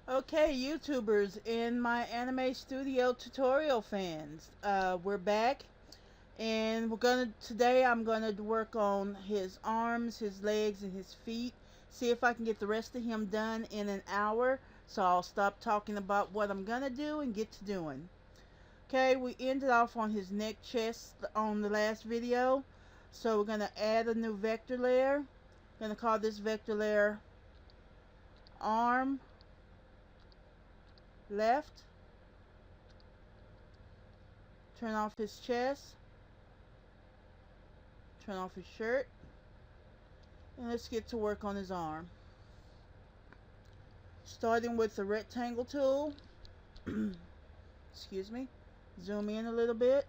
Okay, YouTubers and my anime studio tutorial fans, we're back, and today I'm gonna work on his arms, his legs, and his feet. See if I can get the rest of him done in an hour. So I'll stop talking about what I'm gonna do and get to doing. Okay, we ended off on his neck, chest on the last video. So we're gonna add a new vector layer. Gonna call this vector layer arm left. Turn off his chest. Turn off his shirt. And let's get to work on his arm. Starting with the rectangle tool. Excuse me. Zoom in a little bit.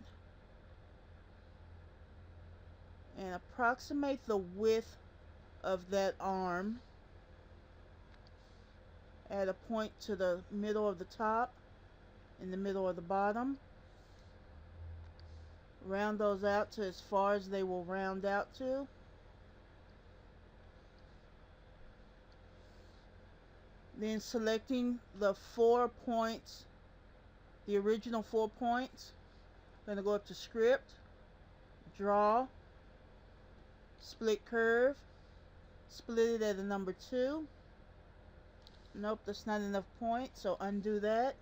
And approximate the width of that arm. Add a point to the middle of the top and the middle of the bottom. Round those out to as far as they will round out to. Then selecting the 4 points, the original 4 points. I'm going to go up to script, draw, split curve, split it at a number 2. Nope, that's not enough points, so undo that.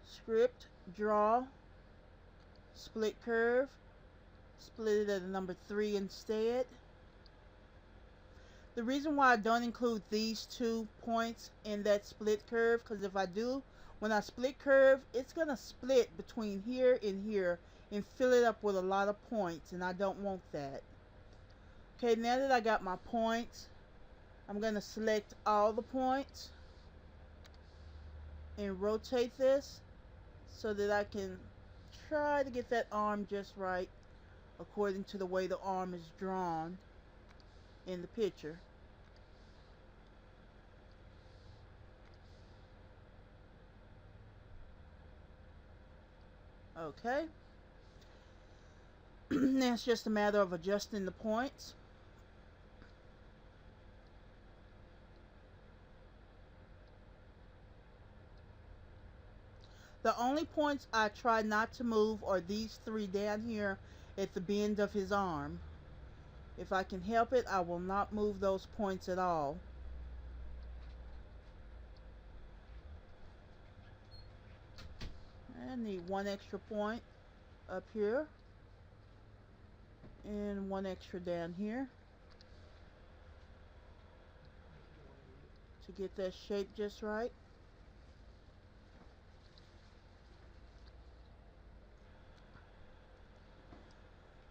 Script, draw, split curve, split it at a number 3 instead. The reason why I don't include these 2 points in that split curve, because if I do, when I split curve, it's going to split between here and here and fill it up with a lot of points, and I don't want that. Okay, now that I got my points, I'm going to select all the points and rotate this so that I can try to get that arm just right according to the way the arm is drawn in the picture. Okay. Now it's just a matter of adjusting the points. The only points I try not to move are these 3 down here at the bend of his arm. If I can help it, I will not move those points at all. I need 1 extra point up here and 1 extra down here to get that shape just right.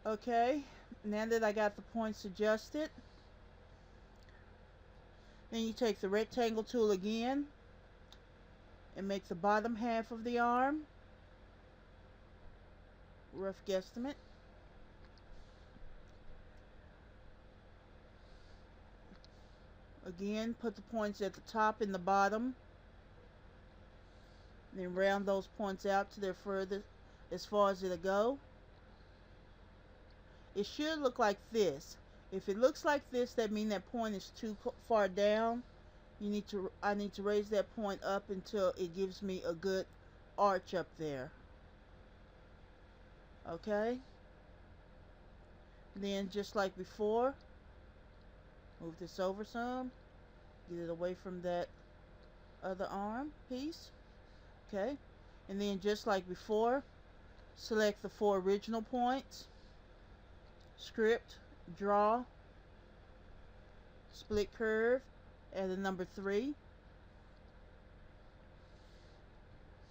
Okay, now that I got the points adjusted, then you take the rectangle tool again and make the bottom half of the arm, rough guesstimate. Again, put the points at the top and the bottom, then round those points out to their furthest as far as it'll go. It should look like this. If it looks like this, that means that point is too far down. I need to raise that point up until it gives me a good arch up there. Okay? Then just like before, move this over some. Get it away from that other arm piece. Okay? And then just like before, select the 4 original points. Script, draw, split curve, add a number 3.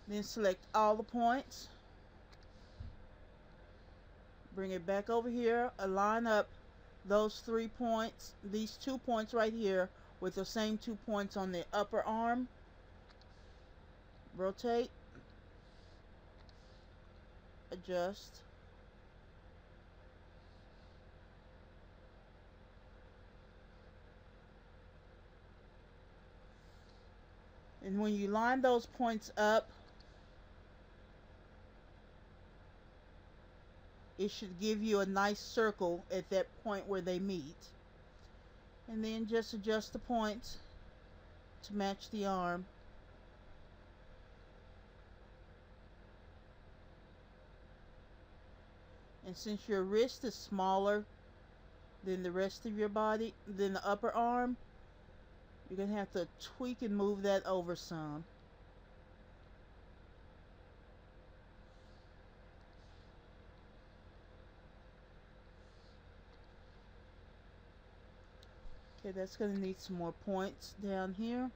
Then select all the points. Bring it back over here. Align up those 3 points, these 2 points right here, with the same 2 points on the upper arm. Rotate. Adjust. And when you line those points up, it should give you a nice circle at that point where they meet. And then just adjust the points to match the arm. And since your wrist is smaller than the rest of your body, than the upper arm, you're going to have to tweak and move that over some. Okay, that's going to need some more points down here.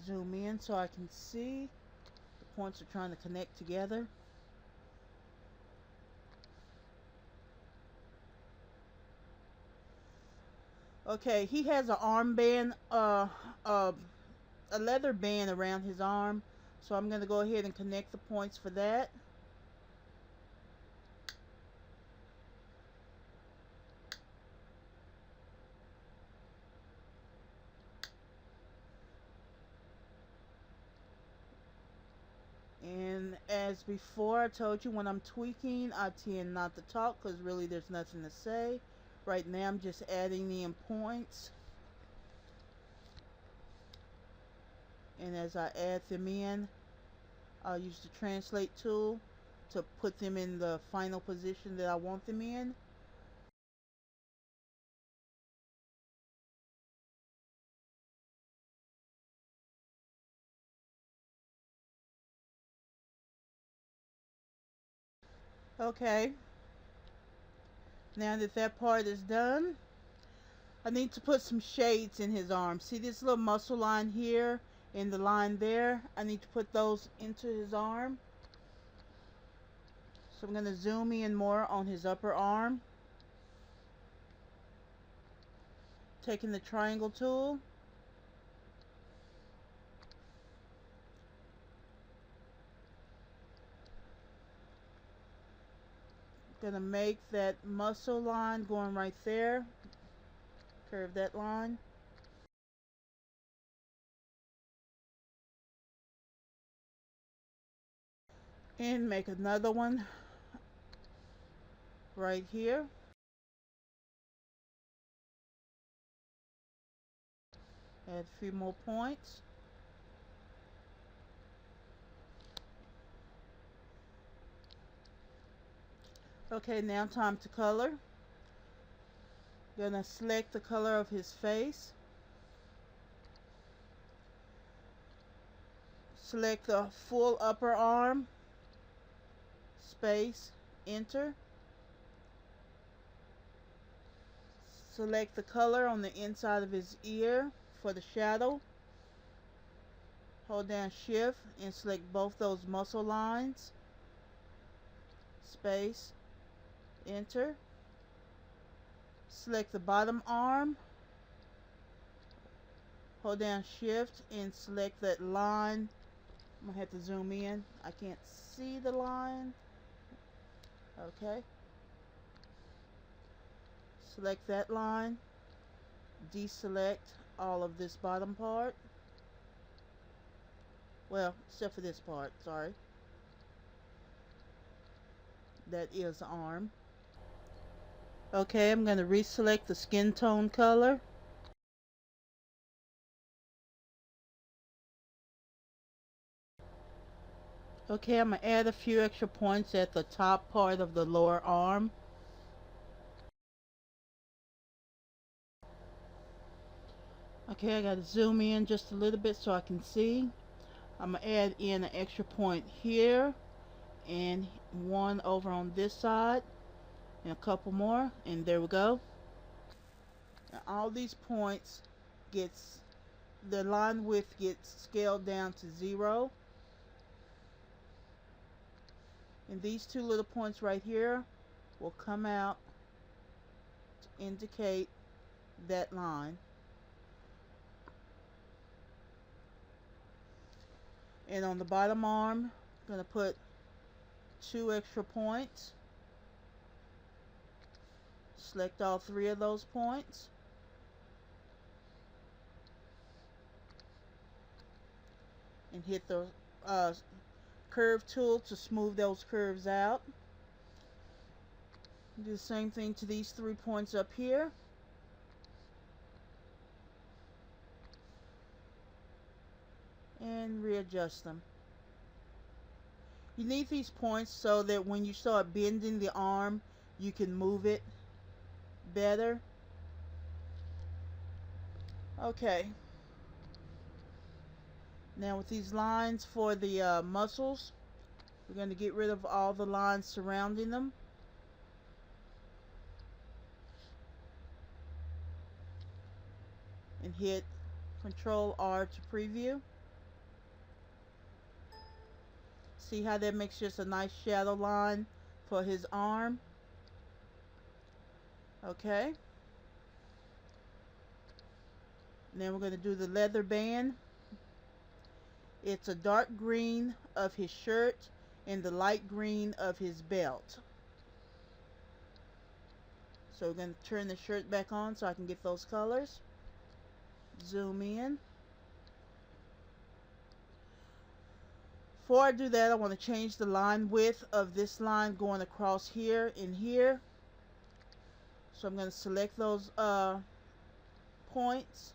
Zoom in so I can see. The points are trying to connect together. Okay, he has an armband, a leather band around his arm. So I'm going to go ahead and connect the points for that. And as before, I told you when I'm tweaking, I tend not to talk because really there's nothing to say. Right now I'm just adding in points. And as I add them in, I'll use the translate tool to put them in the final position that I want them in. Okay, now that that part is done, I need to put some shades in his arm. See this little muscle line here and the line there? I need to put those into his arm. So I'm going to zoom in more on his upper arm. Taking the triangle tool. Going to make that muscle line going right there. Curve that line. And make another one right here. Add a few more points. Okay, now time to color. Gonna select the color of his face. Select the full upper arm. Space. Enter. Select the color on the inside of his ear for the shadow. Hold down shift and select both those muscle lines. Space. Enter. Select the bottom arm. Hold down shift and select that line. I'm going to have to zoom in. I can't see the line. Okay. Select that line. Deselect all of this bottom part. Well, except for this part, sorry. That is the arm. Okay, I'm going to reselect the skin tone color. Okay, I'm going to add a few extra points at the top part of the lower arm. Okay, I got to zoom in just a little bit so I can see. I'm going to add in an extra point here and one over on this side and a couple more, and there we go. Now all these points gets, the line width gets scaled down to 0. And these two little points right here will come out to indicate that line. And on the bottom arm, I'm going to put 2 extra points. Select all 3 of those points. And hit the curve tool to smooth those curves out. Do the same thing to these 3 points up here. And readjust them. You need these points so that when you start bending the arm, you can move it better. Okay. Now with these lines for the muscles, we're going to get rid of all the lines surrounding them. And hit Control R to preview. See how that makes just a nice shadow line for his arm? Okay. And then we're going to do the leather band. It's a dark green of his shirt and the light green of his belt. So we're going to turn the shirt back on so I can get those colors. Zoom in. Before I do that, I want to change the line width of this line going across here and here. So I'm going to select those points.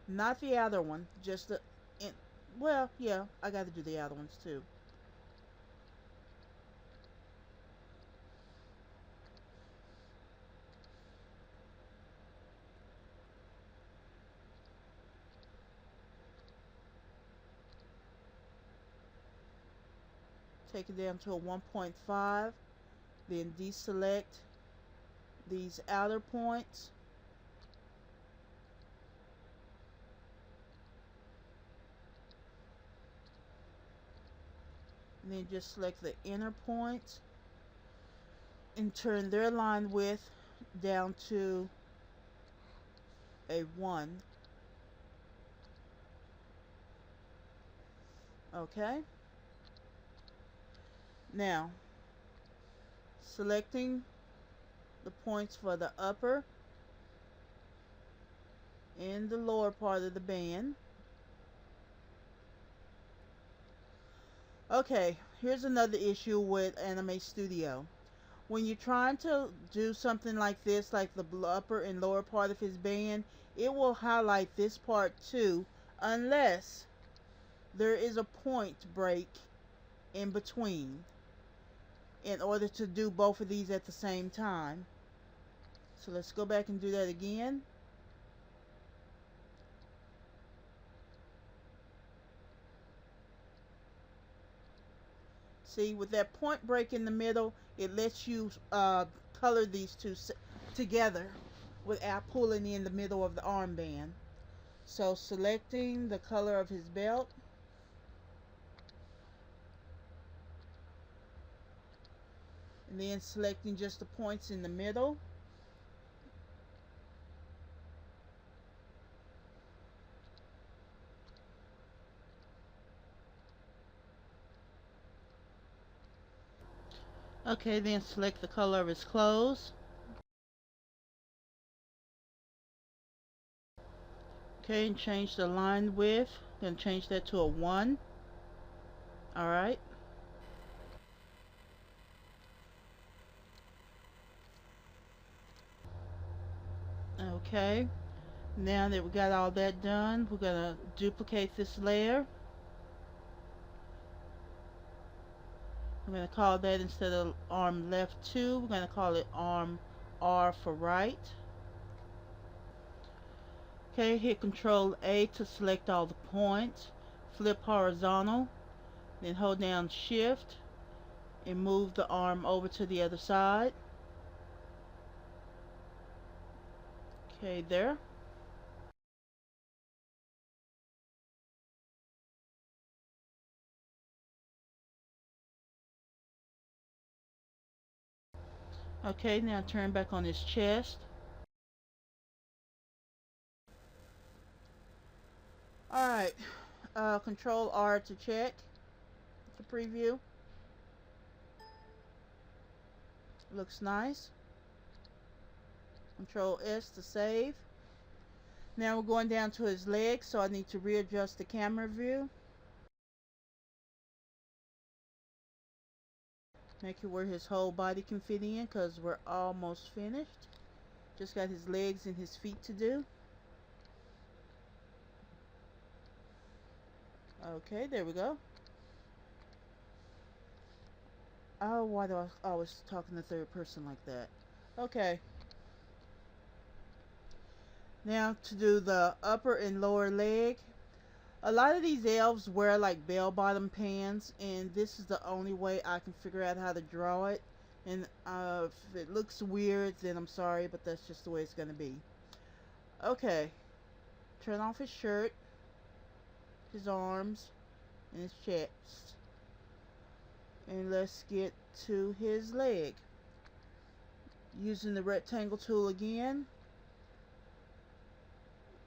Not the outer one, just the, well, yeah, I got to do the outer ones too. Take it down to a 1.5, then deselect these outer points. And then just select the inner points and turn their line width down to a 1. Okay. Now, selecting the points for the upper and the lower part of the band. Okay, here's another issue with Anime Studio. When you're trying to do something like this, like the upper and lower part of his band, it will highlight this part too, unless there is a point break in between in order to do both of these at the same time. So let's go back and do that again. See, with that point break in the middle, it lets you color these two together without pulling in the middle of the armband. So selecting the color of his belt. And then selecting just the points in the middle. Okay, then select the color of his clothes. Okay, and change the line width. Then change that to a 1. Alright. Okay. Now that we got all that done, we're going to duplicate this layer. I'm going to call that, instead of arm left 2, we're going to call it arm R for right. Okay, hit Control A to select all the points. Flip horizontal, then hold down Shift and move the arm over to the other side. Okay, there. Okay, now turn back on his chest. Alright, Control R to check, to preview. Looks nice. Control S to save. Now we're going down to his legs, so I need to readjust the camera view. Make it where his whole body can fit in because we're almost finished. Just got his legs and his feet to do. Okay, there we go. Oh, why do I always talk in the third person like that? Okay. Now to do the upper and lower leg. A lot of these elves wear like bell-bottom pants, and this is the only way I can figure out how to draw it. And if it looks weird, then I'm sorry, but that's just the way it's going to be. Okay. Turn off his shirt, his arms, and his chest. And let's get to his leg. Using the rectangle tool again.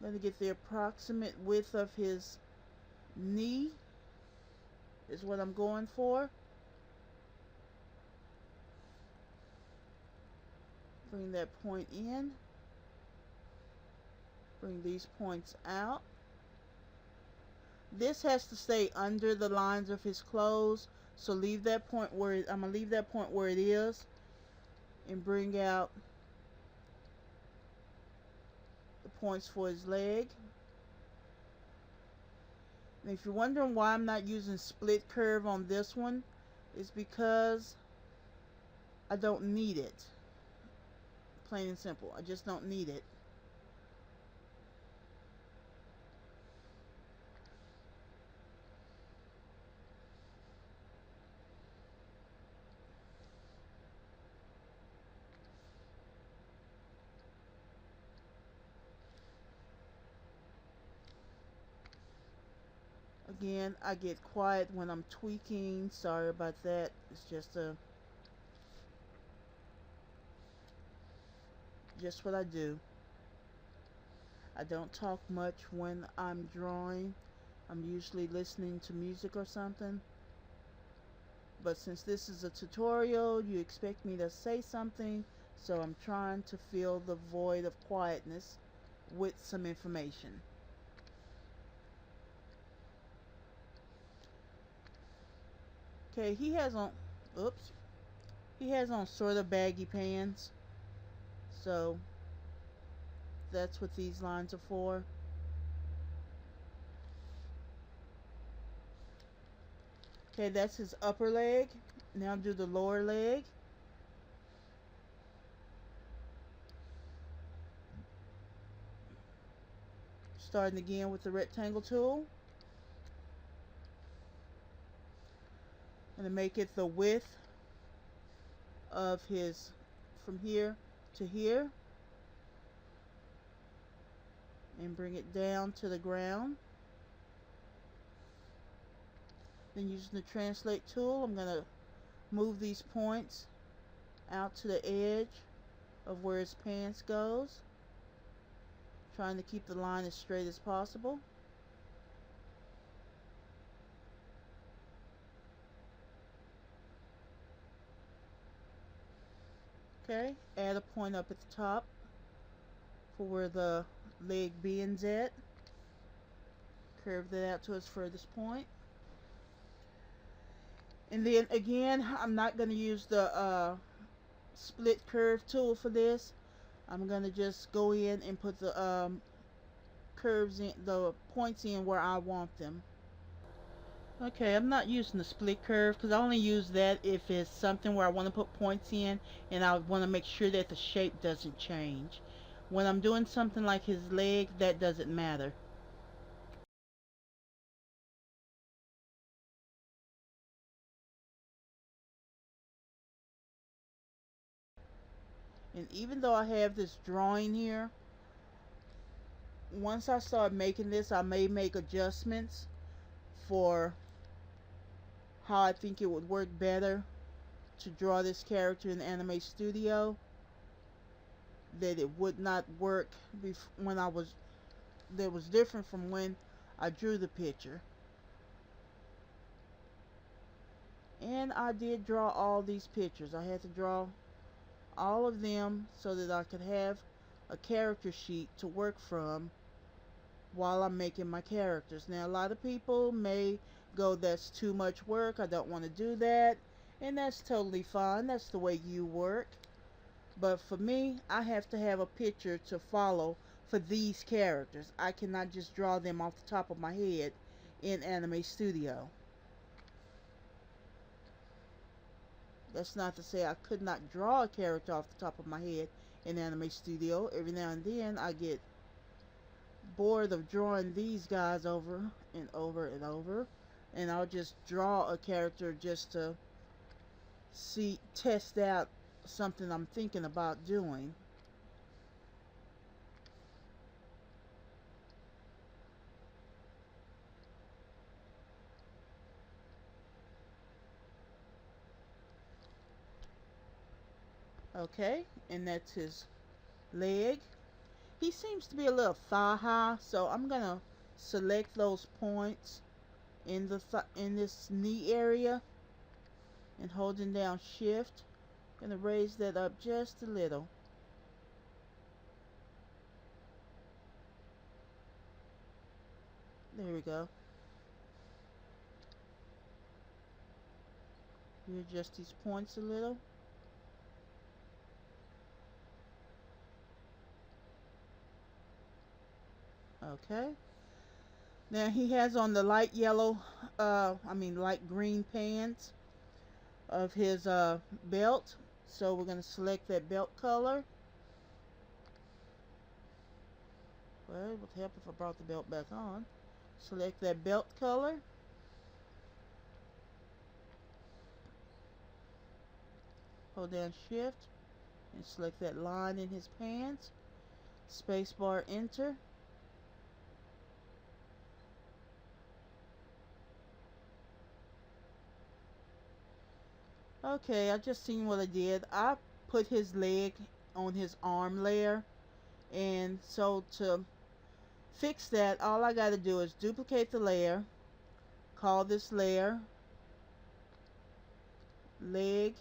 Going to get the approximate width of his knee is what I'm going for. Bring that point in. Bring these points out. This has to stay under the lines of his clothes, so leave that point where I'm gonna leave that point where it is, and bring out the points for his leg. And if you're wondering why I'm not using split curve on this one, it's because I don't need it. Plain and simple. I just don't need it. Again, I get quiet when I'm tweaking. Sorry about that. It's just what I do. I don't talk much when I'm drawing. I'm usually listening to music or something. But since this is a tutorial, you expect me to say something, so I'm trying to fill the void of quietness with some information. Okay, he has on, oops, he has on sort of baggy pants, so that's what these lines are for. Okay, that's his upper leg. Now do the lower leg. Starting again with the rectangle tool. And to make it the width of his from here to here. And bring it down to the ground. Then using the translate tool, I'm going to move these points out to the edge of where his pants goes. Trying to keep the line as straight as possible. Okay, add a point up at the top for where the leg bends at. Curve that out to its furthest point. And then again, I'm not going to use the split curve tool for this. I'm going to just go in and put the curves in, the points in where I want them. Okay, I'm not using the split curve because I only use that if it's something where I want to put points in and I want to make sure that the shape doesn't change. When I'm doing something like his leg, that doesn't matter. And even though I have this drawing here, once I start making this, I may make adjustments for how I think it would work better to draw this character in Anime Studio, that it would not work when I was, that was different from when I drew the picture. And I did draw all these pictures. I had to draw all of them so that I could have a character sheet to work from while I'm making my characters. Now a lot of people may go, that's too much work, I don't want to do that, And that's totally fine. That's the way you work. But for me, I have to have a picture to follow for these characters. I cannot just draw them off the top of my head in Anime Studio. That's not to say I could not draw a character off the top of my head in Anime Studio. Every now and then I get bored of drawing these guys over and over and over, and I'll just draw a character just to test out something I'm thinking about doing. Okay, and that's his leg. He seems to be a little thigh high, so I'm gonna select those points in in this knee area, and holding down shift, gonna raise that up just a little. There we go. Readjust these points a little. Okay. Now he has on the light yellow, light green pants of his belt. So we're going to select that belt color. Well, it would help if I brought the belt back on. Select that belt color. Hold down shift and select that line in his pants. Spacebar, enter. Okay, I just seen what I did. I put his leg on his arm layer, and so to fix that, all I got to do is duplicate the layer, call this layer leg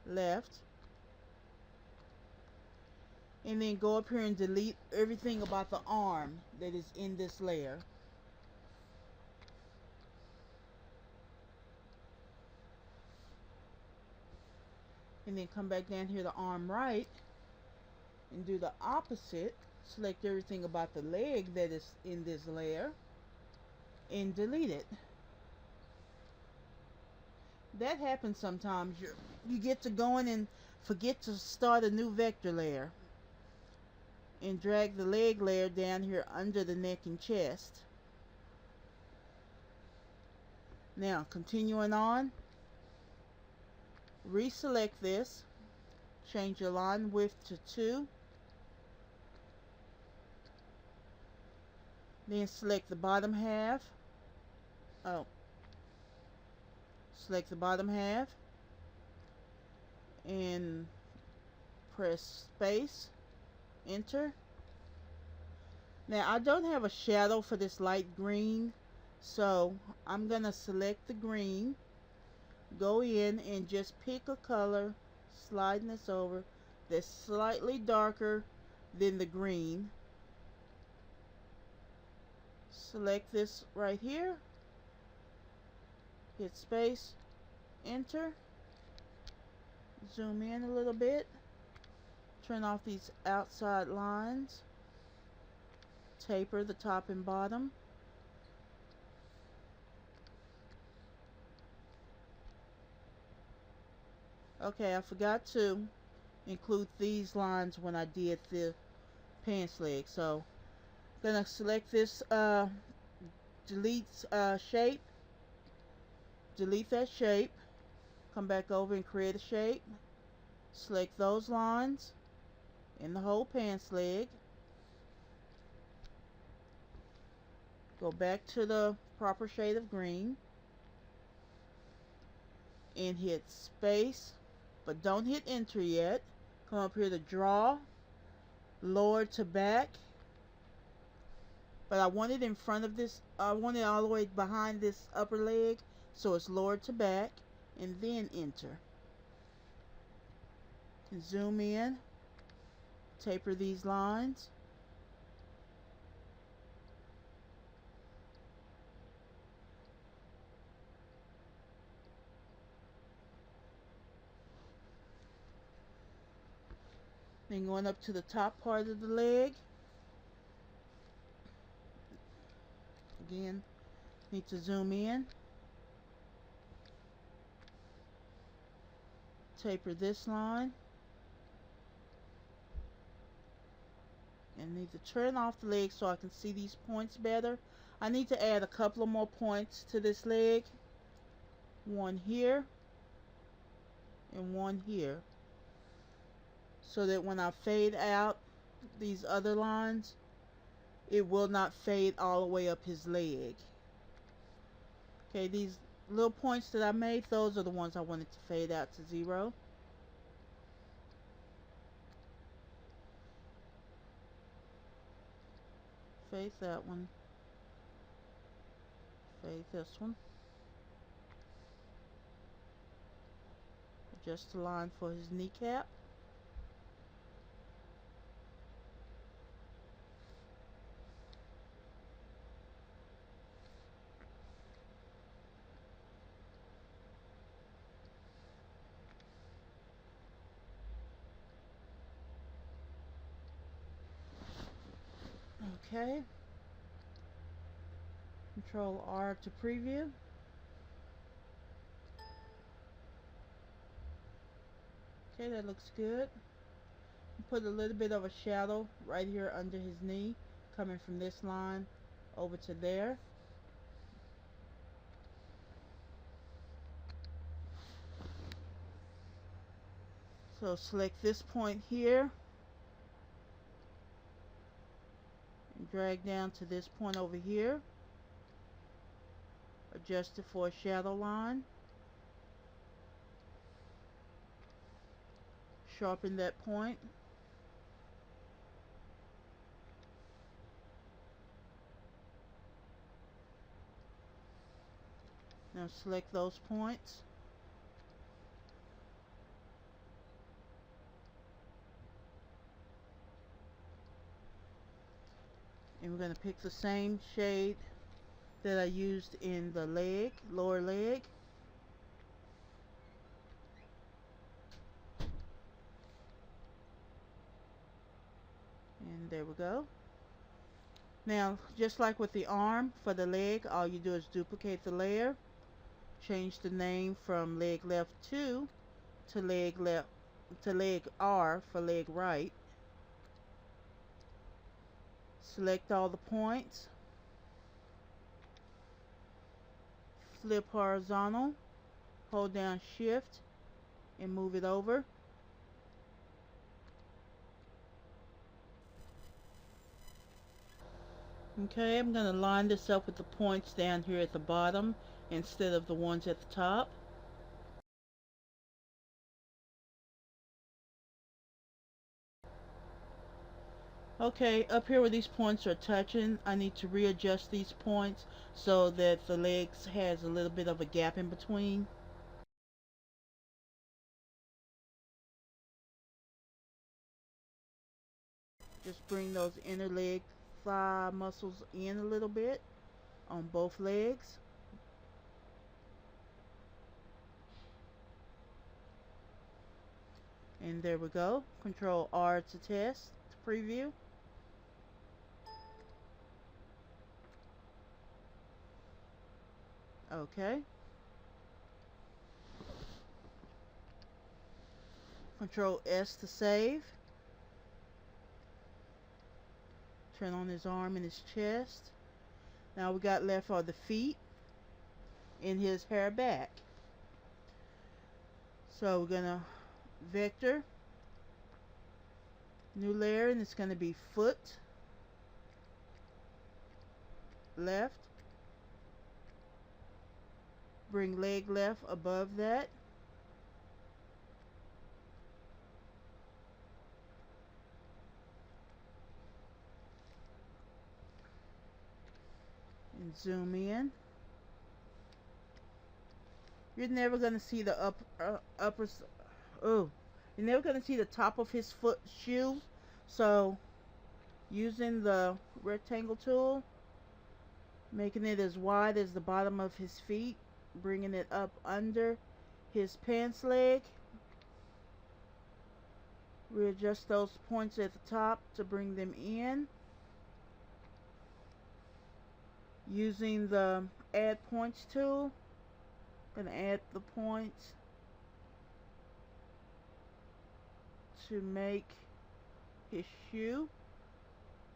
left, and then go up here and delete everything about the arm that is in this layer. And then come back down here to arm right and do the opposite. Select everything about the leg that is in this layer and delete it. That happens sometimes. You get to going and forget to start a new vector layer, and drag the leg layer down here under the neck and chest. Now continuing on, reselect this, change your line width to 2, then select the bottom half. Select the bottom half and press space, enter. Now I don't have a shadow for this light green, so I'm gonna select the green, go in and just pick a color, sliding this over, that's slightly darker than the green. Select this right here, hit space, enter, zoom in a little bit, turn off these outside lines, taper the top and bottom. Okay, I forgot to include these lines when I did the pants leg, so I'm gonna select this delete shape, delete that shape, come back over and create a shape, select those lines in the whole pants leg, go back to the proper shade of green and hit space, but don't hit enter yet. Come up here to draw, lower to back, but I want it in front of this, I want it all the way behind this upper leg, so it's lowered to back, and then enter. And zoom in, taper these lines, Then going up to the top part of the leg. Again, need to zoom in. Taper this line. And need to turn off the leg so I can see these points better. I need to add a couple of more points to this leg. One here and one here. So that when I fade out these other lines, it will not fade all the way up his leg. Okay, these little points that I made, those are the ones I wanted to fade out to 0. Fade that one. Fade this one. Adjust the line for his kneecap. Okay. Control R to preview. Okay, that looks good. Put a little bit of a shadow right here under his knee, coming from this line over to there. So select this point here and drag down to this point over here. Adjust it for a shadow line. Sharpen that point. Now select those points. And we're going to pick the same shade that I used in the leg, lower leg. And there we go. Now, just like with the arm, for the leg, all you do is duplicate the layer. Change the name from leg left 2 to leg left to leg R for leg right. Select all the points. Flip horizontal. Hold down shift and move it over. Okay, I'm going to line this up with the points down here at the bottom instead of the ones at the top. Okay, up here where these points are touching, I need to readjust these points so that the legs has a little bit of a gap in between. Just bring those inner leg thigh muscles in a little bit on both legs. And there we go. Control R to test, to preview. Okay. Control S to save. Turn on his arm and his chest. Now we got left are the feet and his hair back. So we're gonna vector, new layer, and it's gonna be foot left. Bring leg left above that. And zoom in. You're never gonna see the you're never gonna see the top of his foot shoe. So using the rectangle tool, making it as wide as the bottom of his feet, bringing it up under his pants leg, Readjust those points at the top to bring them in using the add points tool. Gonna add the points to make his shoe,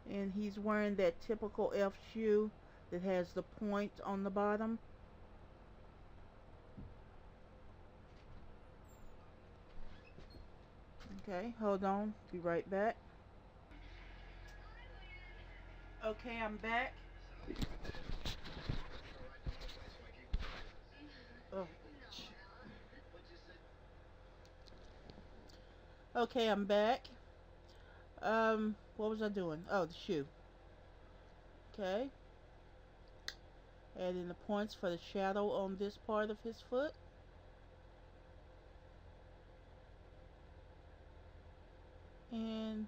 and he's wearing that typical elf shoe that has the point on the bottom. Okay, hold on, be right back. Okay, I'm back. Oh. Okay, I'm back. What was I doing? Oh, the shoe. Okay. Add in the points for the shadow on this part of his foot. And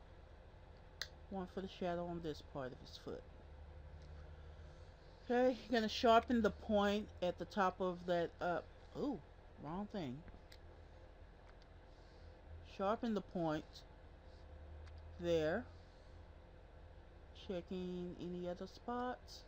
one for the shadow on this part of his foot. Okay, you're gonna sharpen the point at the top of that ooh, wrong thing. Sharpen the point there. Checking any other spots.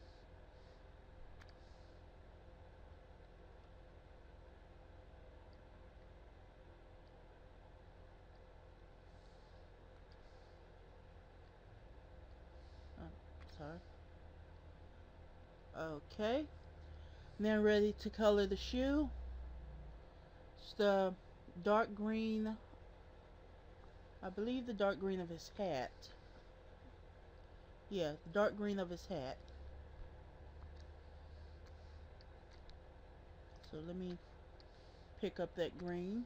Oh, sorry. Okay. Now ready to color the shoe. It's the dark green, I believe the dark green of his hat. Yeah, the dark green of his hat. So let me pick up that green.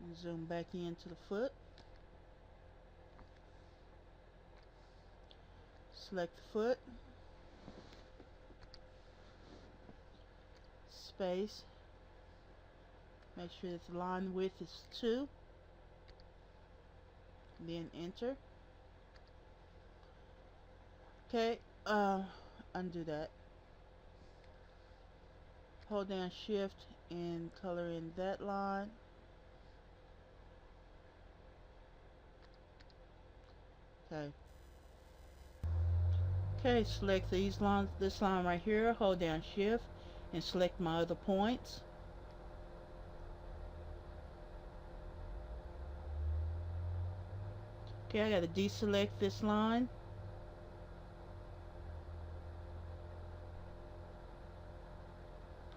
And zoom back into the foot. Select the foot. Space. Make sure that the line width is 2. Then enter. Okay, undo that. Hold down shift and color in that line. Okay. Okay, select these lines, this line right here, hold down shift and select my other points. Okay, I gotta deselect this line.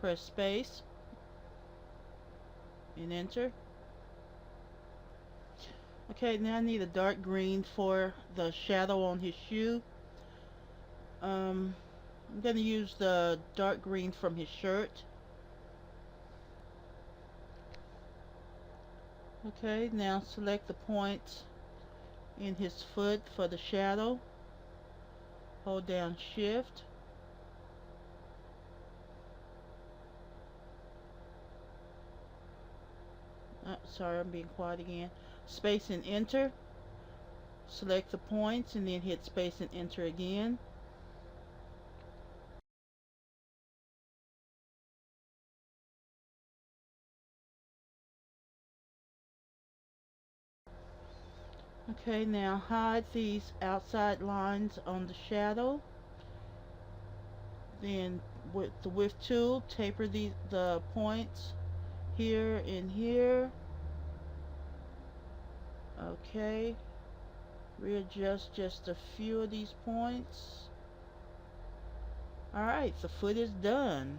Press space and enter. Okay, now I need a dark green for the shadow on his shoe. I'm gonna use the dark green from his shirt. Okay, now select the points in his foot for the shadow. Hold down shift. Sorry, I'm being quiet again. Space and enter. Select the points and then hit space and enter again. Okay, now hide these outside lines on the shadow. Then with the width tool, taper the points here and here. Okay. Readjust just a few of these points. Alright, the foot is done.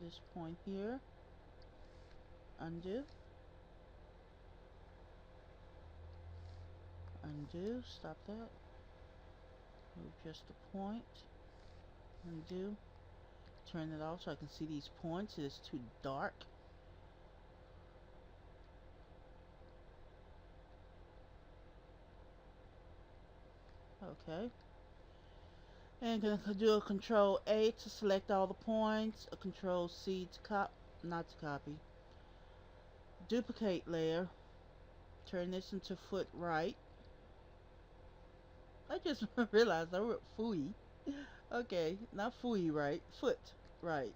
This point here. Undo. Undo. Stop that. Move just a point. Undo. Turn it off so I can see these points. It's too dark. Okay. And gonna do a Control A to select all the points. A Control C to not to copy. Duplicate layer. Turn this into foot right. I just realized I wrote fooey. Okay, not fooey right. Foot right.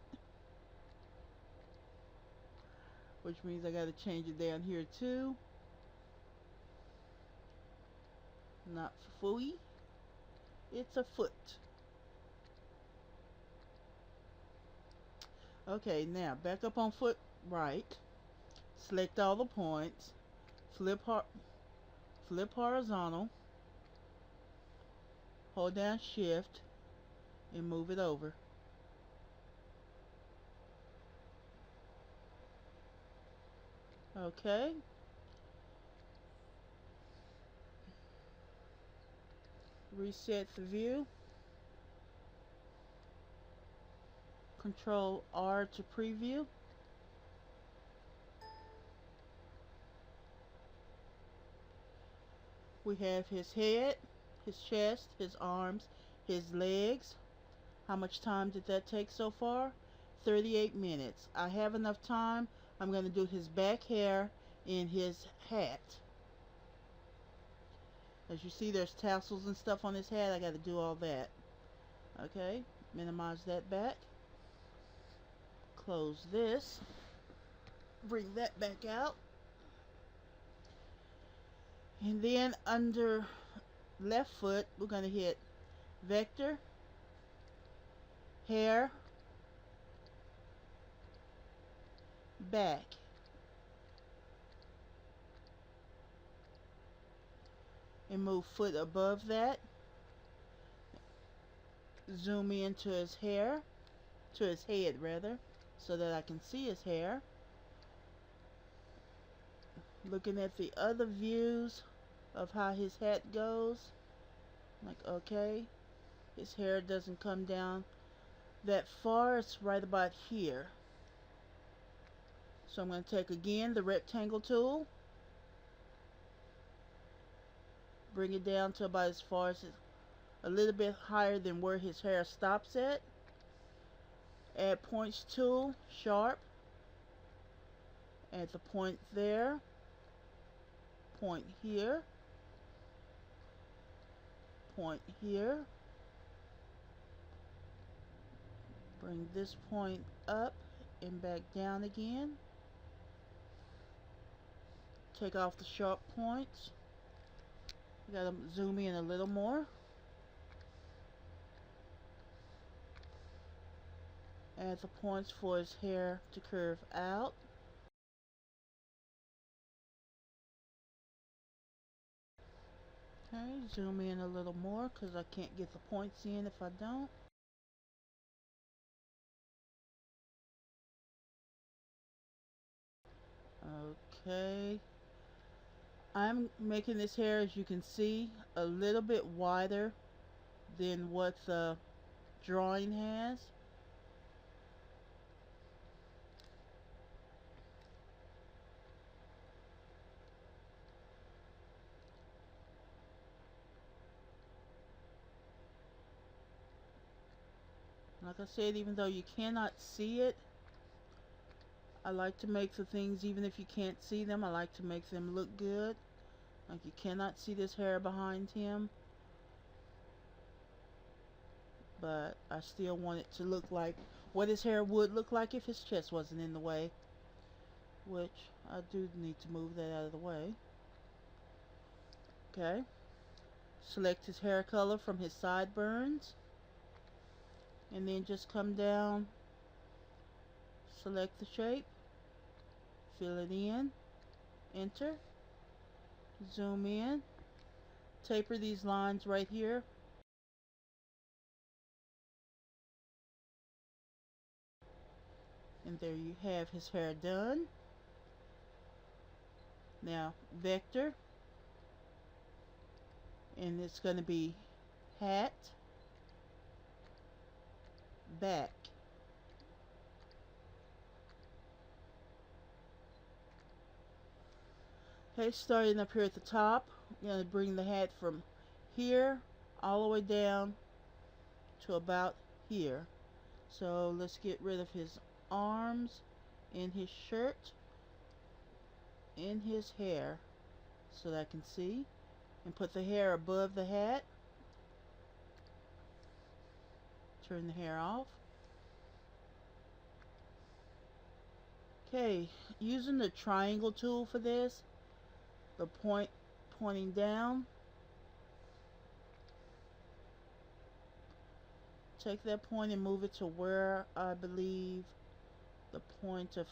which means I gotta change it down here too. Not fooey. It's a foot. Okay, now back up on foot right. Select all the points. Flip flip horizontal. Hold down shift and move it over. Okay. Reset the view. Control R to preview. We have his head, his chest, his arms, his legs. How much time did that take so far? 38 minutes. I have enough time. I'm going to do his back hair and his hat. As you see, there's tassels and stuff on his hat. I got to do all that. Okay, minimize that back. Close this. Bring that back out. And then under left foot, we're going to hit vector, hair, back. And move foot above that. Zoom into his hair, to his head rather, so that I can see his hair. Looking at the other views of how his hat goes. Like, okay, his hair doesn't come down that far. It's right about here. So I'm going to take again the rectangle tool. Bring it down to about as far as a little bit higher than where his hair stops at. Add points tool, sharp. Add the point there. Point here. Point here. Bring this point up and back down again. Take off the sharp points. You gotta zoom in a little more. Add the points for his hair to curve out. Okay, zoom in a little more because I can't get the points in if I don't. Okay. I'm making this hair, as you can see, a little bit wider than what the drawing has. Like I said, even though you cannot see it, I like to make the things, even if you can't see them, I like to make them look good. Like you cannot see this hair behind him, but I still want it to look like what his hair would look like if his chest wasn't in the way, which I do need to move that out of the way. Okay, select his hair color from his sideburns, and then just come down, select the shape, fill it in, enter, zoom in, taper these lines right here. And there you have his hair done. Now vector, and it's going to be hat, back. Okay, starting up here at the top, I'm going to bring the hat from here all the way down to about here. So let's get rid of his arms and his shirt and his hair so that I can see, and put the hair above the hat. Turn the hair off. Okay, using the triangle tool for this, the point pointing down, take that point and move it to where I believe the point of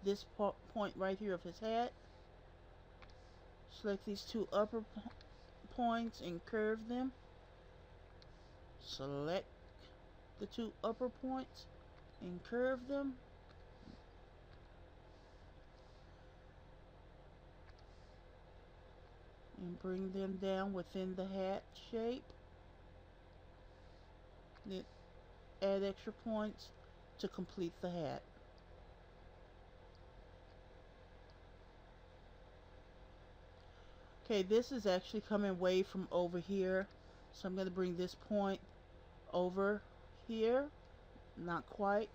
this point right here of his hat. Select these two upper points and curve them. Select the two upper points and curve them. And bring them down within the hat shape. Then add extra points to complete the hat. Okay, this is actually coming way from over here, so I'm going to bring this point over here, not quite,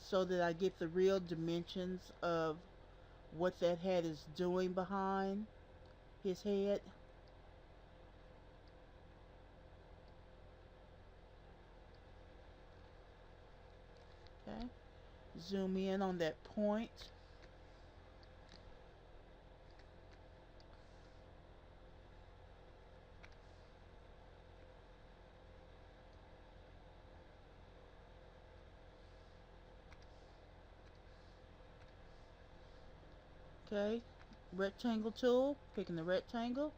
so that I get the real dimensions of what that hat is doing behind his head. Okay, zoom in on that point. Okay, rectangle tool, picking the rectangle,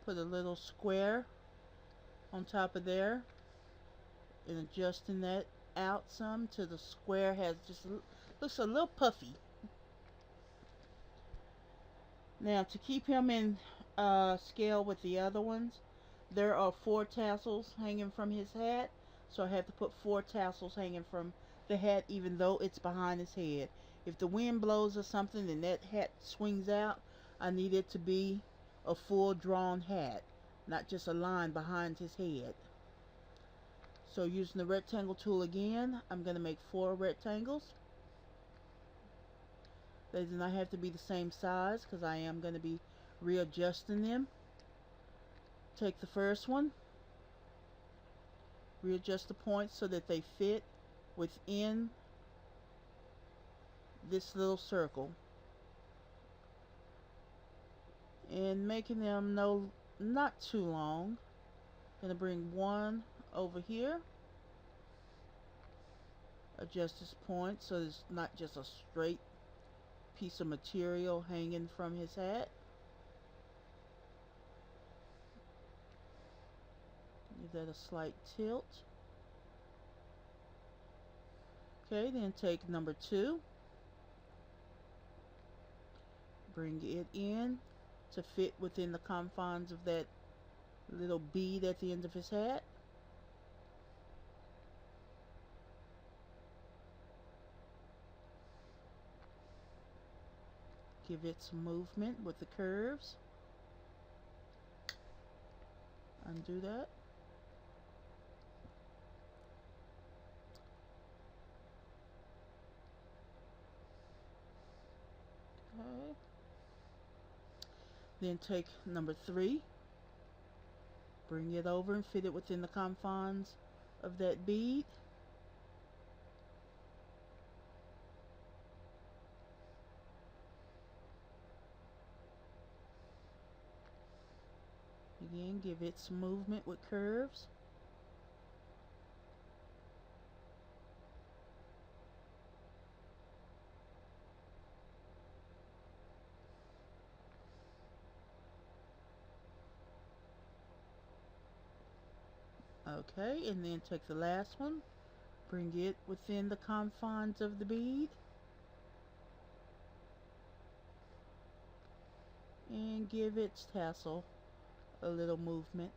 put a little square on top of there and adjusting that out some till the square has just looks a little puffy. Now to keep him in scale with the other ones, there are 4 tassels hanging from his hat, so I have to put 4 tassels hanging from the hat even though it's behind his head. If the wind blows or something and that hat swings out, I need it to be a full drawn hat, not just a line behind his head. So using the rectangle tool again, I'm going to make 4 rectangles. They do not have to be the same size because I am going to be readjusting them. Take the first one, readjust the points so that they fit within this little circle, and making them not too long. I'm going to bring one over here, adjust this point so it's not just a straight piece of material hanging from his hat. Give that a slight tilt. Okay, then take number 2, bring it in to fit within the confines of that little bead at the end of his hat. Give it some movement with the curves. Undo that. Okay. Then take number 3, bring it over and fit it within the confines of that bead. Again, give it some movement with curves. Okay, and then take the last one, bring it within the confines of the bead, and give its tassel a little movement.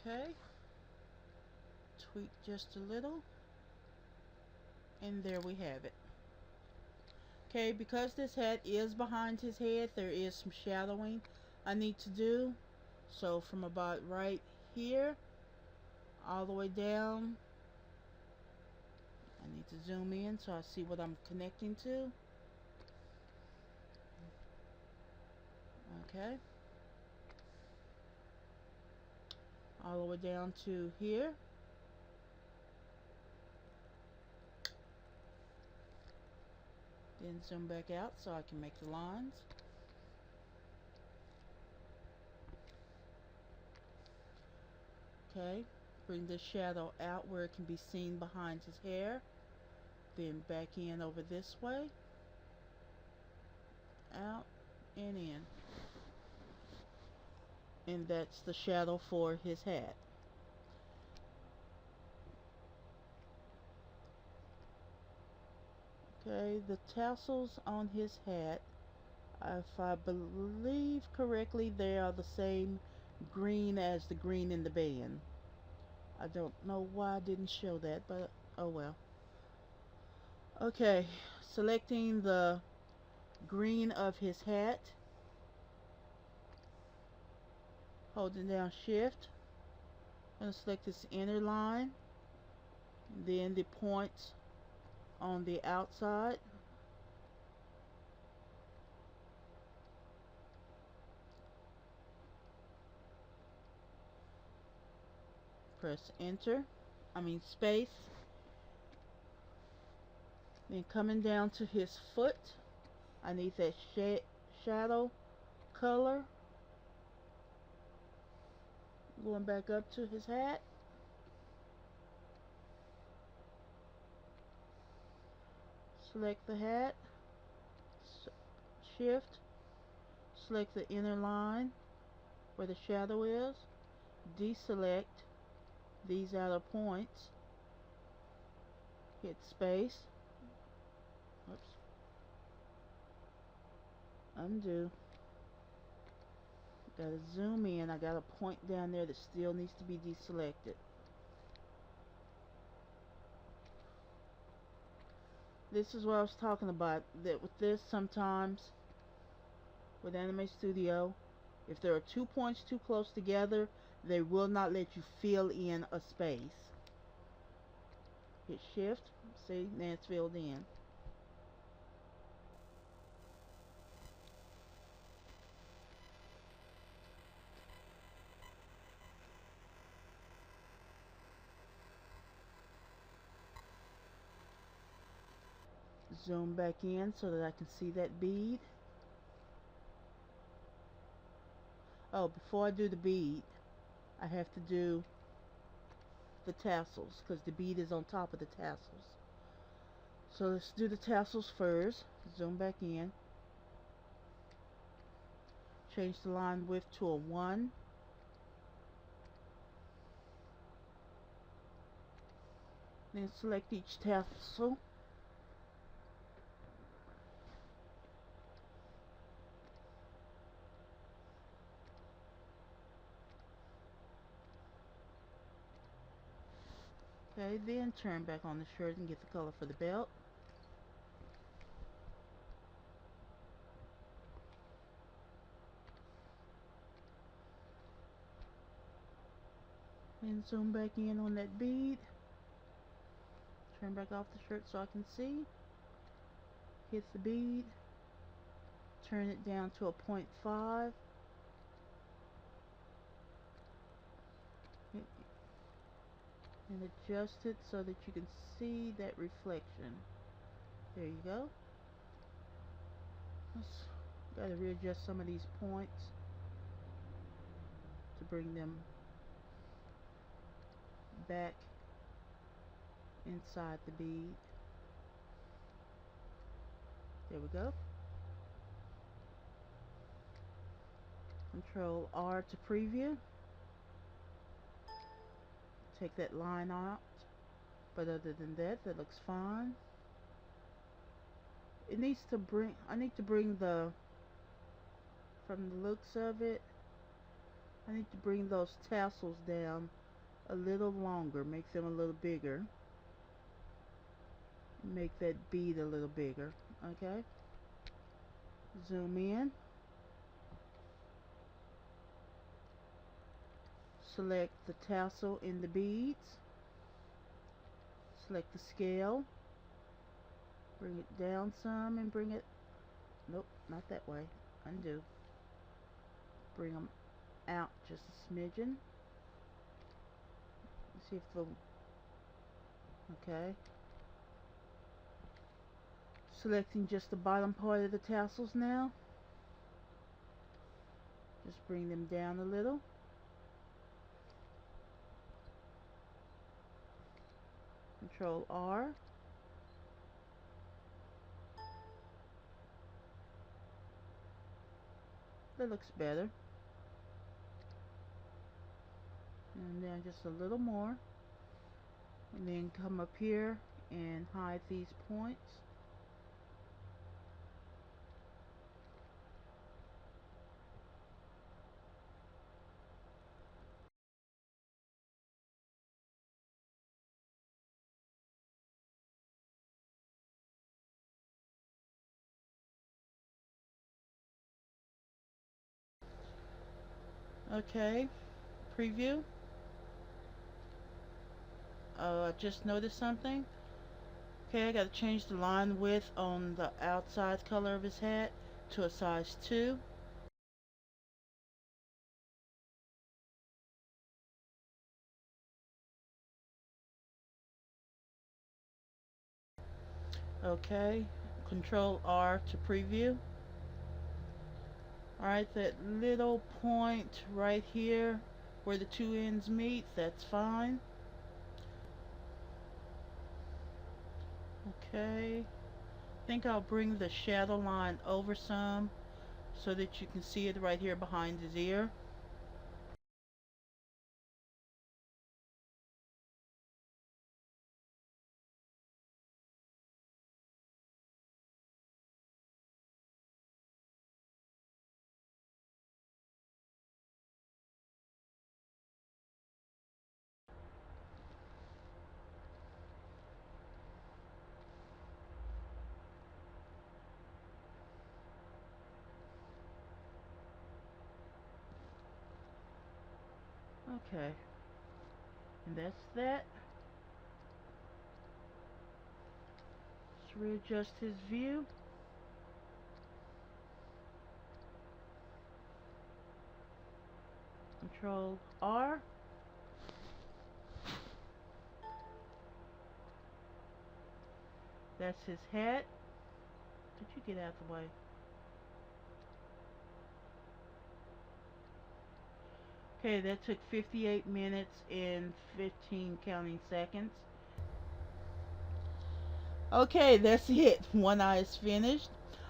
Okay, tweak just a little, and there we have it. Okay, because this hat is behind his head, there is some shadowing. I need to do. So from about right here all the way down, I need to zoom in so I see what I'm connecting to. Okay. All the way down to here. Then zoom back out so I can make the lines. Okay. Bring the shadow out where it can be seen behind his hair. Then back in over this way. Out and in. And that's the shadow for his hat. Okay, the tassels on his hat, if I believe correctly, they are the same green as the green in the band. I don't know why I didn't show that, but oh well. Okay, selecting the green of his hat, holding down shift, I'm going to select this inner line, then the points on the outside. Press enter, space. Then coming down to his foot, I need that shadow color. Going back up to his hat. Select the hat. Shift. Select the inner line where the shadow is. Deselect these outer points. Hit space. Oops. Undo. Gotta zoom in. I got a point down there that still needs to be deselected. This is what I was talking about. That with this, sometimes with Anime Studio, if there are 2 points too close together, they will not let you fill in a space. Hit shift. See, now it's filled in. Zoom back in so that I can see that bead. Oh, before I do the bead, I have to do the tassels because the bead is on top of the tassels. So let's do the tassels first. Zoom back in. Change the line width to a 1. Then select each tassel. Okay, then turn back on the shirt and get the color for the belt. Then zoom back in on that bead. Turn back off the shirt so I can see. Hit the bead. Turn it down to a 0.5. And adjust it so that you can see that reflection. There you go. Got to readjust some of these points to bring them back inside the bead. There we go. Control R to preview. Take that line out. But other than that, that looks fine. It needs to bring, I need to bring the, from the looks of it, I need to bring those tassels down a little longer, make them a little bigger. Make that bead a little bigger. Okay. Zoom in. Select the tassel in the beads. Select the scale. Bring it down some and bring it, nope, not that way. Undo. Bring them out just a smidgen. See if the, okay. Selecting just the bottom part of the tassels now. Just bring them down a little. Control R. That looks better. And then just a little more. And then come up here and hide these points. Okay, preview. I just noticed something. Okay, I gotta change the line width on the outside color of his hat to a size 2. Okay, Control R to preview. Alright, that little point right here where the two ends meet, that's fine. Okay, I think I'll bring the shadow line over some so that you can see it right here behind his ear. Okay, and that's that. Let's readjust his view. Control R. That's his hat. Did you get out of the way? Okay, that took 58 minutes and 15 counting seconds. Okay, that's it. One eye is finished.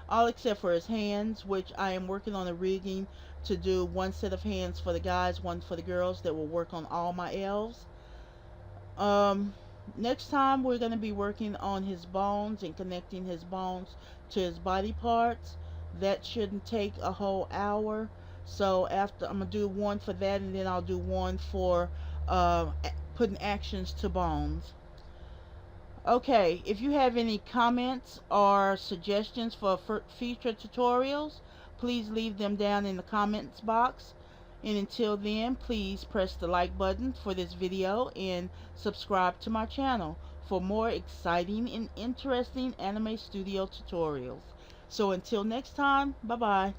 All except for his hands, which I am working on a rigging to do one set of hands for the guys, one for the girls that will work on all my elves. Um, Next time we're going to be working on his bones and connecting his bones to his body parts. That shouldn't take a whole hour. So after I'm going to do one for that, and then I'll do one for putting actions to bones. Okay, if you have any comments or suggestions for future tutorials, please leave them down in the comments box. And until then, please press the like button for this video and subscribe to my channel for more exciting and interesting Anime Studio tutorials. So until next time, bye bye.